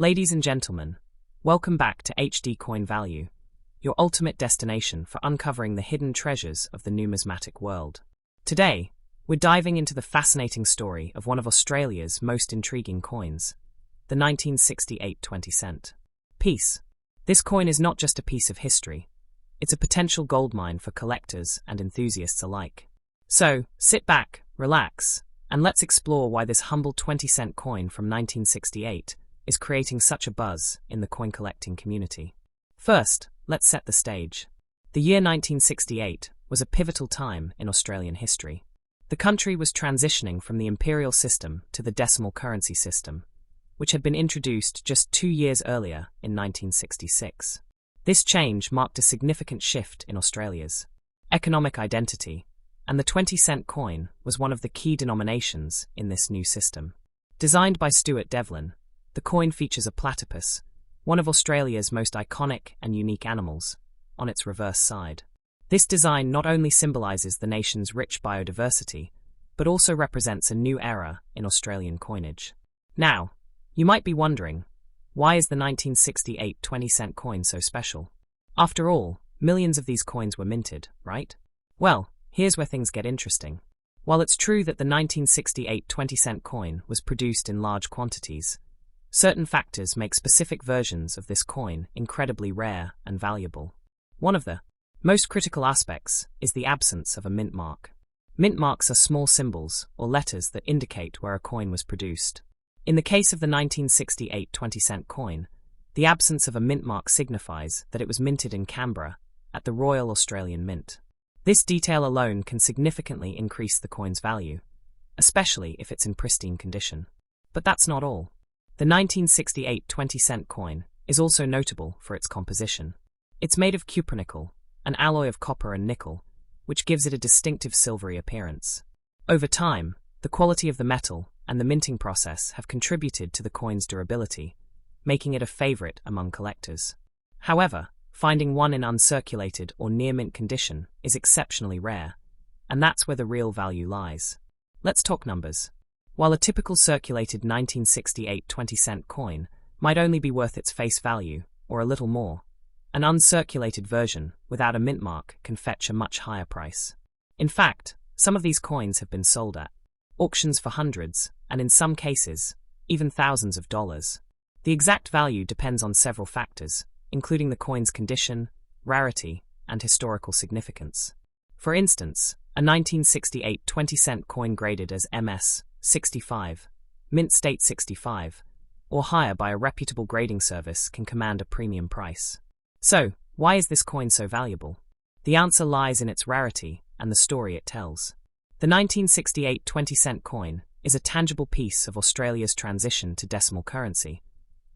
Ladies and gentlemen, welcome back to HD Coin Value, your ultimate destination for uncovering the hidden treasures of the numismatic world. Today, we're diving into the fascinating story of one of Australia's most intriguing coins, the 1968 20-cent piece. This coin is not just a piece of history, it's a potential goldmine for collectors and enthusiasts alike. So, sit back, relax, and let's explore why this humble 20-cent coin from 1968 is creating such a buzz in the coin collecting community. First, let's set the stage. The year 1968 was a pivotal time in Australian history. The country was transitioning from the imperial system to the decimal currency system, which had been introduced just 2 years earlier in 1966. This change marked a significant shift in Australia's economic identity, and the 20-cent coin was one of the key denominations in this new system. Designed by Stuart Devlin, the coin features a platypus, one of Australia's most iconic and unique animals, on its reverse side. This design not only symbolises the nation's rich biodiversity, but also represents a new era in Australian coinage. Now, you might be wondering, why is the 1968 20-cent coin so special? After all, millions of these coins were minted, right? Well, here's where things get interesting. While it's true that the 1968 20-cent coin was produced in large quantities, certain factors make specific versions of this coin incredibly rare and valuable. One of the most critical aspects is the absence of a mint mark. Mint marks are small symbols or letters that indicate where a coin was produced. In the case of the 1968 20-cent coin, the absence of a mint mark signifies that it was minted in Canberra at the Royal Australian Mint. This detail alone can significantly increase the coin's value, especially if it's in pristine condition. But that's not all. The 1968 20-cent coin is also notable for its composition. It's made of cupronickel, an alloy of copper and nickel, which gives it a distinctive silvery appearance. Over time, the quality of the metal and the minting process have contributed to the coin's durability, making it a favorite among collectors. However, finding one in uncirculated or near-mint condition is exceptionally rare, and that's where the real value lies. Let's talk numbers. While a typical circulated 1968 20-cent coin might only be worth its face value, or a little more, an uncirculated version without a mint mark can fetch a much higher price. In fact, some of these coins have been sold at auctions for hundreds, and in some cases, even thousands of dollars. The exact value depends on several factors, including the coin's condition, rarity, and historical significance. For instance, a 1968 20-cent coin graded as MS 65, Mint State 65, or higher by a reputable grading service can command a premium price. So, why is this coin so valuable? The answer lies in its rarity and the story it tells. The 1968 20-cent coin is a tangible piece of Australia's transition to decimal currency,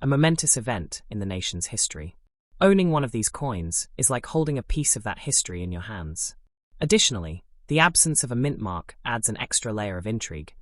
a momentous event in the nation's history. Owning one of these coins is like holding a piece of that history in your hands. Additionally, the absence of a mint mark adds an extra layer of intrigue,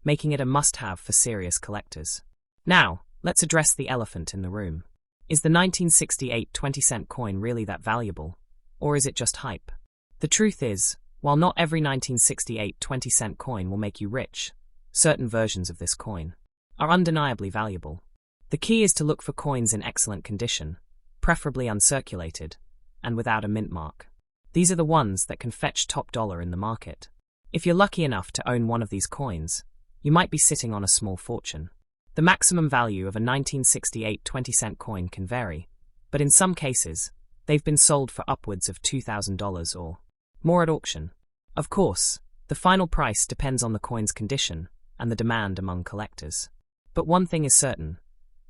making it a must-have for serious collectors. Now, let's address the elephant in the room. Is the 1968 20-cent coin really that valuable, or is it just hype? The truth is, while not every 1968 20-cent coin will make you rich, certain versions of this coin are undeniably valuable. The key is to look for coins in excellent condition, preferably uncirculated, and without a mint mark. These are the ones that can fetch top dollar in the market. If you're lucky enough to own one of these coins, you might be sitting on a small fortune. The maximum value of a 1968 20-cent coin can vary, but in some cases, they've been sold for upwards of $2,000 or more at auction. Of course, the final price depends on the coin's condition and the demand among collectors. But one thing is certain: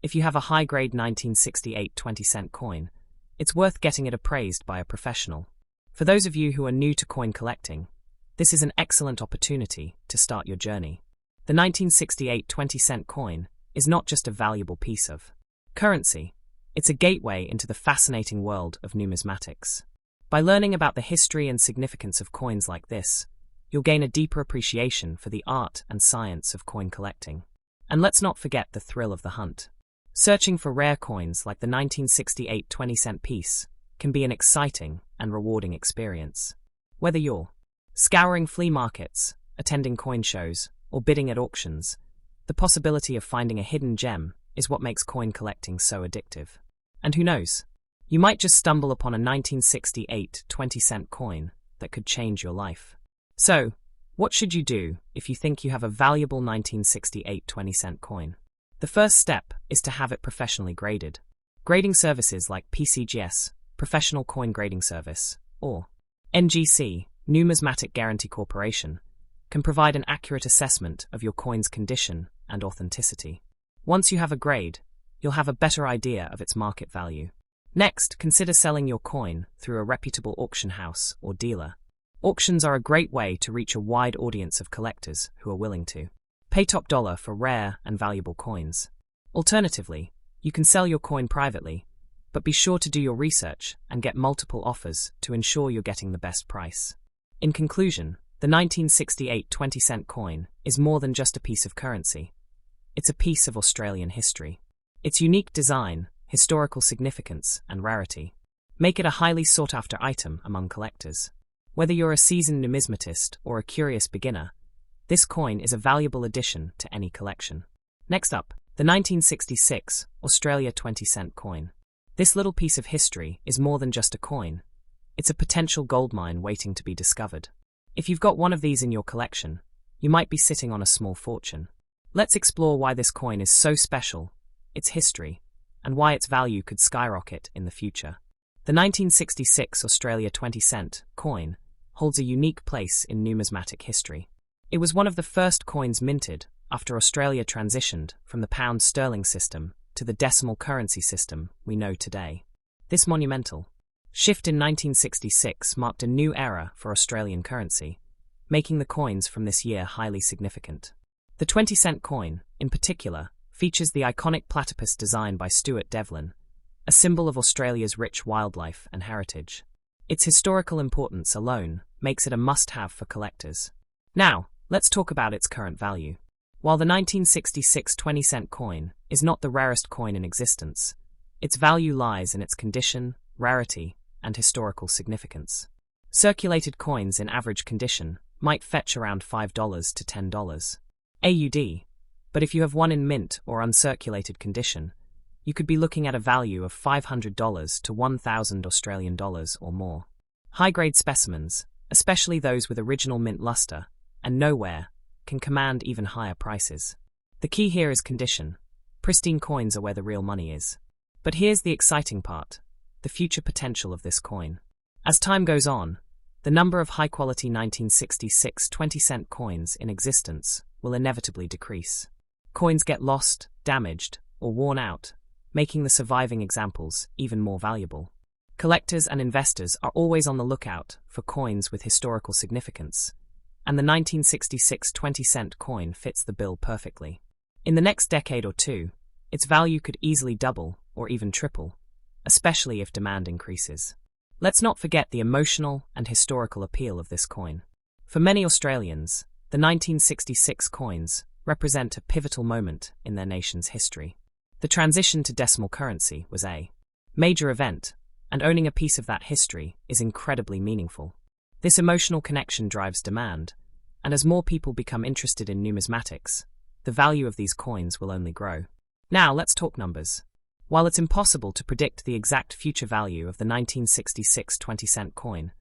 if you have a high-grade 1968 20-cent coin, it's worth getting it appraised by a professional. For those of you who are new to coin collecting, this is an excellent opportunity to start your journey. The 1968 20-cent coin is not just a valuable piece of currency, it's a gateway into the fascinating world of numismatics. By learning about the history and significance of coins like this, you'll gain a deeper appreciation for the art and science of coin collecting. And let's not forget the thrill of the hunt. Searching for rare coins like the 1968 20-cent piece can be an exciting and rewarding experience. Whether you're scouring flea markets, attending coin shows, or bidding at auctions, the possibility of finding a hidden gem is what makes coin collecting so addictive. And who knows? You might just stumble upon a 1968 20-cent coin that could change your life. So, what should you do if you think you have a valuable 1968 20-cent coin? The first step is to have it professionally graded. Grading services like PCGS, Professional Coin Grading Service, or NGC, Numismatic Guarantee Corporation, can provide an accurate assessment of your coin's condition and authenticity. Once you have a grade, you'll have a better idea of its market value. Next, consider selling your coin through a reputable auction house or dealer. Auctions are a great way to reach a wide audience of collectors who are willing to pay top dollar for rare and valuable coins. Alternatively, you can sell your coin privately, but be sure to do your research and get multiple offers to ensure you're getting the best price. In conclusion, the 1968 20-cent coin is more than just a piece of currency. It's a piece of Australian history. Its unique design, historical significance, and rarity make it a highly sought-after item among collectors. Whether you're a seasoned numismatist or a curious beginner, this coin is a valuable addition to any collection. Next up, the 1966 Australia 20-cent coin. This little piece of history is more than just a coin. It's a potential goldmine waiting to be discovered. If you've got one of these in your collection, you might be sitting on a small fortune. Let's explore why this coin is so special, its history, and why its value could skyrocket in the future. The 1966 Australia 20-cent coin holds a unique place in numismatic history. It was one of the first coins minted after Australia transitioned from the pound sterling system to the decimal currency system we know today. This monumental shift in 1966 marked a new era for Australian currency, making the coins from this year highly significant. The 20-cent coin, in particular, features the iconic platypus design by Stuart Devlin, a symbol of Australia's rich wildlife and heritage. Its historical importance alone makes it a must-have for collectors. Now, let's talk about its current value. While the 1966 20-cent coin is not the rarest coin in existence, its value lies in its condition, rarity, and historical significance. Circulated coins in average condition might fetch around $5 to $10 AUD, but if you have one in mint or uncirculated condition, you could be looking at a value of $500 to 1,000 Australian dollars or more. High-grade specimens, especially those with original mint luster and no wear, can command even higher prices. The key here is condition. Pristine coins are where the real money is. But here's the exciting part: the future potential of this coin. As time goes on, the number of high-quality 1966 20-cent coins in existence will inevitably decrease. Coins get lost, damaged, or worn out, making the surviving examples even more valuable. Collectors and investors are always on the lookout for coins with historical significance, and the 1966 20-cent coin fits the bill perfectly. In the next decade or two, its value could easily double or even triple, especially if demand increases. Let's not forget the emotional and historical appeal of this coin. For many Australians, the 1966 coins represent a pivotal moment in their nation's history. The transition to decimal currency was a major event, and owning a piece of that history is incredibly meaningful. This emotional connection drives demand, and as more people become interested in numismatics, the value of these coins will only grow. Now let's talk numbers. While it's impossible to predict the exact future value of the 1966 20-cent coin,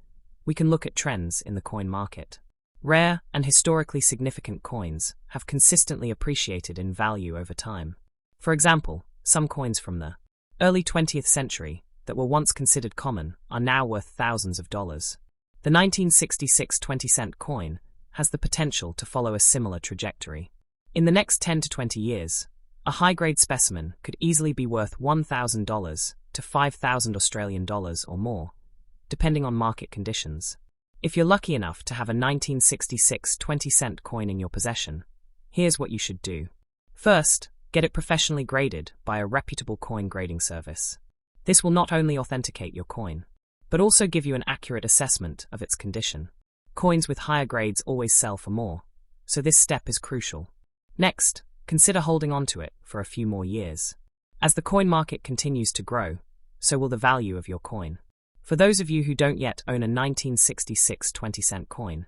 we can look at trends in the coin market. Rare and historically significant coins have consistently appreciated in value over time. For example, some coins from the early 20th century that were once considered common are now worth thousands of dollars. The 1966 20-cent coin has the potential to follow a similar trajectory. In the next 10 to 20 years, a high-grade specimen could easily be worth $1,000 to 5,000 Australian dollars or more, depending on market conditions. If you're lucky enough to have a 1966 20-cent coin in your possession, here's what you should do. First, get it professionally graded by a reputable coin grading service. This will not only authenticate your coin, but also give you an accurate assessment of its condition. Coins with higher grades always sell for more, so this step is crucial. Next, consider holding on to it for a few more years. As the coin market continues to grow, so will the value of your coin. For those of you who don't yet own a 1966 20-cent coin,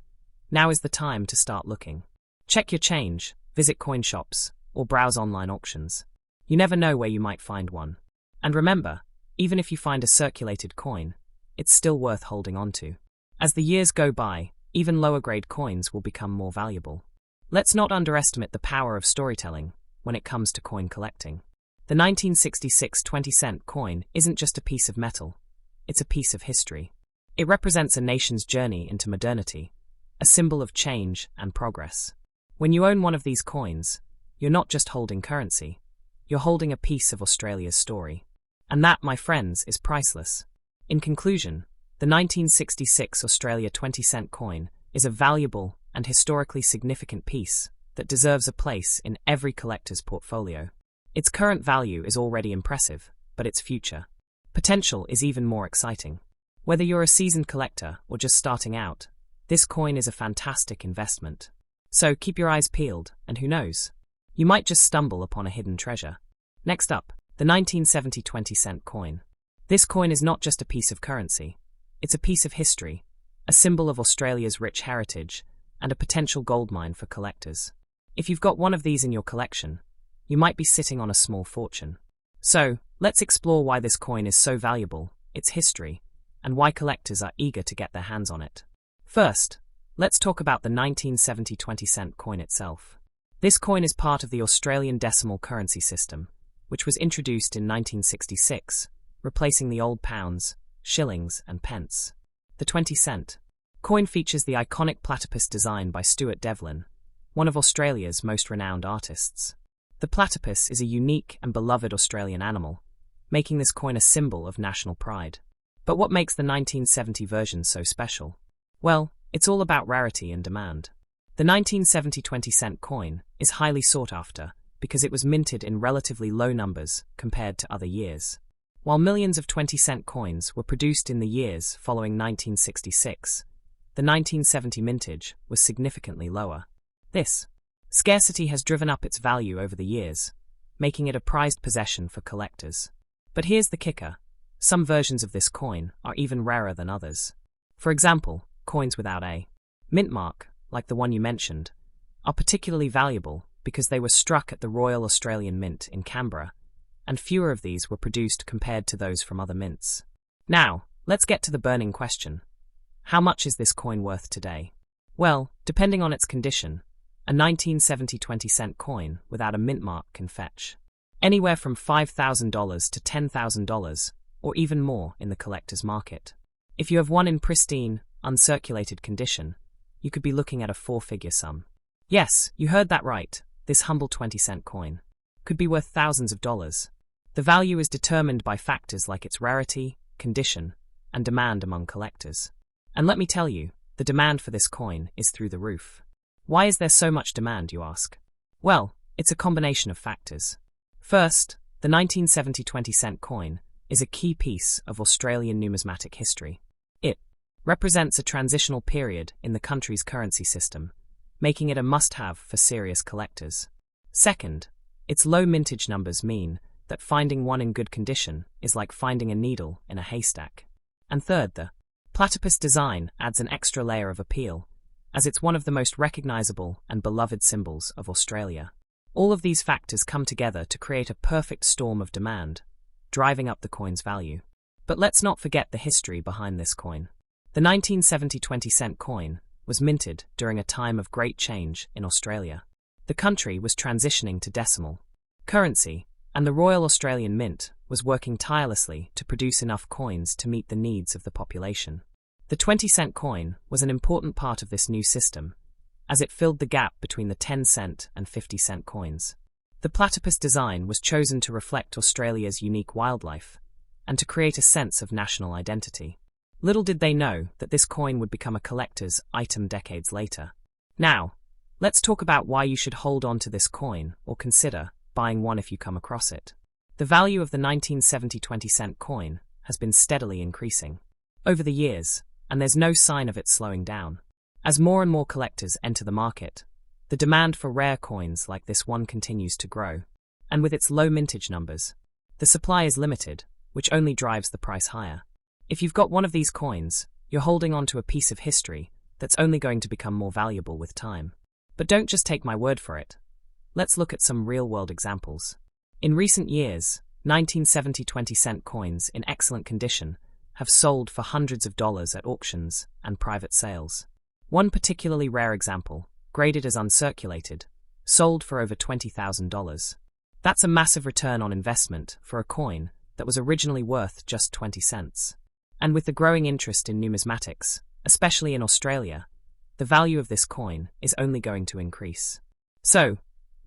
now is the time to start looking. Check your change, visit coin shops, or browse online auctions. You never know where you might find one. And remember, even if you find a circulated coin, it's still worth holding on to. As the years go by, even lower-grade coins will become more valuable. Let's not underestimate the power of storytelling when it comes to coin collecting. The 1966 20-cent coin isn't just a piece of metal, it's a piece of history. It represents a nation's journey into modernity, a symbol of change and progress. When you own one of these coins, you're not just holding currency, you're holding a piece of Australia's story. And that, my friends, is priceless. In conclusion, the 1966 Australia 20-cent coin is a valuable and historically significant piece that deserves a place in every collector's portfolio. Its current value is already impressive, but its future potential is even more exciting. Whether you're a seasoned collector or just starting out, this coin is a fantastic investment. So keep your eyes peeled, and who knows, you might just stumble upon a hidden treasure. Next up, the 1970 20-cent coin. This coin is not just a piece of currency, it's a piece of history, a symbol of Australia's rich heritage, and a potential goldmine for collectors. If you've got one of these in your collection, you might be sitting on a small fortune. So, let's explore why this coin is so valuable, its history, and why collectors are eager to get their hands on it. First, let's talk about the 1970 20-cent coin itself. This coin is part of the Australian decimal currency system, which was introduced in 1966, replacing the old pounds, shillings, and pence. The 20-cent coin features the iconic platypus design by Stuart Devlin, one of Australia's most renowned artists. The platypus is a unique and beloved Australian animal, making this coin a symbol of national pride. But what makes the 1970 version so special? Well, it's all about rarity and demand. The 1970 20-cent coin is highly sought after because it was minted in relatively low numbers compared to other years. While millions of 20-cent coins were produced in the years following 1966, the 1970 mintage was significantly lower. This scarcity has driven up its value over the years, making it a prized possession for collectors. But here's the kicker. Some versions of this coin are even rarer than others. For example, coins without a mint mark, like the one you mentioned, are particularly valuable because they were struck at the Royal Australian Mint in Canberra, and fewer of these were produced compared to those from other mints. Now, let's get to the burning question. How much is this coin worth today? Well, depending on its condition, a 1970 20-cent coin without a mint mark can fetch anywhere from $5,000 to $10,000, or even more in the collector's market. If you have one in pristine, uncirculated condition, you could be looking at a four-figure sum. Yes, you heard that right. This humble 20-cent coin could be worth thousands of dollars. The value is determined by factors like its rarity, condition, and demand among collectors. And let me tell you, the demand for this coin is through the roof. Why is there so much demand, you ask? Well, it's a combination of factors. First, the 1970 20-cent coin is a key piece of Australian numismatic history. It represents a transitional period in the country's currency system, making it a must-have for serious collectors. Second, its low mintage numbers mean that finding one in good condition is like finding a needle in a haystack. And third, the platypus design adds an extra layer of appeal, as it's one of the most recognizable and beloved symbols of Australia. All of these factors come together to create a perfect storm of demand, driving up the coin's value. But let's not forget the history behind this coin. The 1970 20-cent coin was minted during a time of great change in Australia. The country was transitioning to decimal currency, and the Royal Australian Mint was working tirelessly to produce enough coins to meet the needs of the population. The 20-cent coin was an important part of this new system, as it filled the gap between the 10-cent and 50-cent coins. The platypus design was chosen to reflect Australia's unique wildlife and to create a sense of national identity. Little did they know that this coin would become a collector's item decades later. Now, let's talk about why you should hold on to this coin or consider buying one if you come across it. The value of the 1970 20-cent coin has been steadily increasing over the years, and there's no sign of it slowing down. As more and more collectors enter the market, the demand for rare coins like this one continues to grow, and with its low mintage numbers, the supply is limited, which only drives the price higher. If you've got one of these coins, you're holding on to a piece of history that's only going to become more valuable with time. But don't just take my word for it. Let's look at some real-world examples. In recent years, 1970 20-cent coins in excellent condition have sold for hundreds of dollars at auctions and private sales. One particularly rare example, graded as uncirculated, sold for over $20,000. That's a massive return on investment for a coin that was originally worth just 20 cents. And with the growing interest in numismatics, especially in Australia, the value of this coin is only going to increase. So,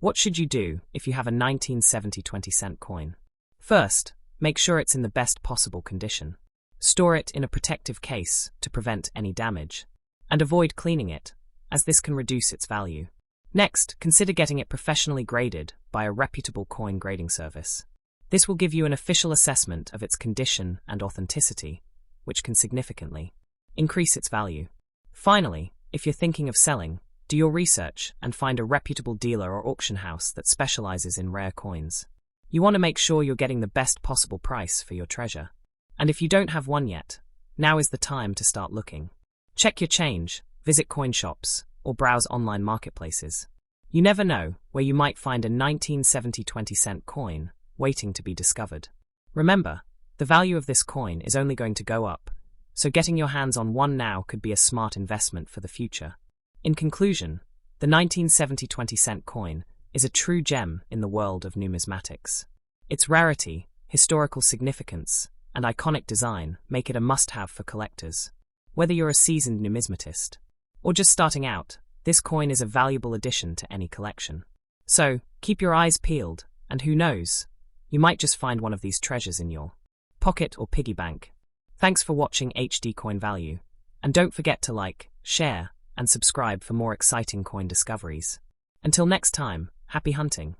what should you do if you have a 1970 20-cent coin? First, make sure it's in the best possible condition. Store it in a protective case to prevent any damage, and avoid cleaning it, as this can reduce its value. Next, consider getting it professionally graded by a reputable coin grading service. This will give you an official assessment of its condition and authenticity, which can significantly increase its value. Finally, if you're thinking of selling, do your research and find a reputable dealer or auction house that specializes in rare coins. You want to make sure you're getting the best possible price for your treasure. And if you don't have one yet, now is the time to start looking. Check your change, visit coin shops, or browse online marketplaces. You never know where you might find a 1970 20-cent coin waiting to be discovered. Remember, the value of this coin is only going to go up, so getting your hands on one now could be a smart investment for the future. In conclusion, the 1970 20-cent coin is a true gem in the world of numismatics. Its rarity, historical significance, and iconic design make it a must-have for collectors. Whether you're a seasoned numismatist or just starting out, this coin is a valuable addition to any collection. So, keep your eyes peeled, and who knows, you might just find one of these treasures in your pocket or piggy bank. Thanks for watching HD Coin Value, and don't forget to like, share, and subscribe for more exciting coin discoveries. Until next time, happy hunting!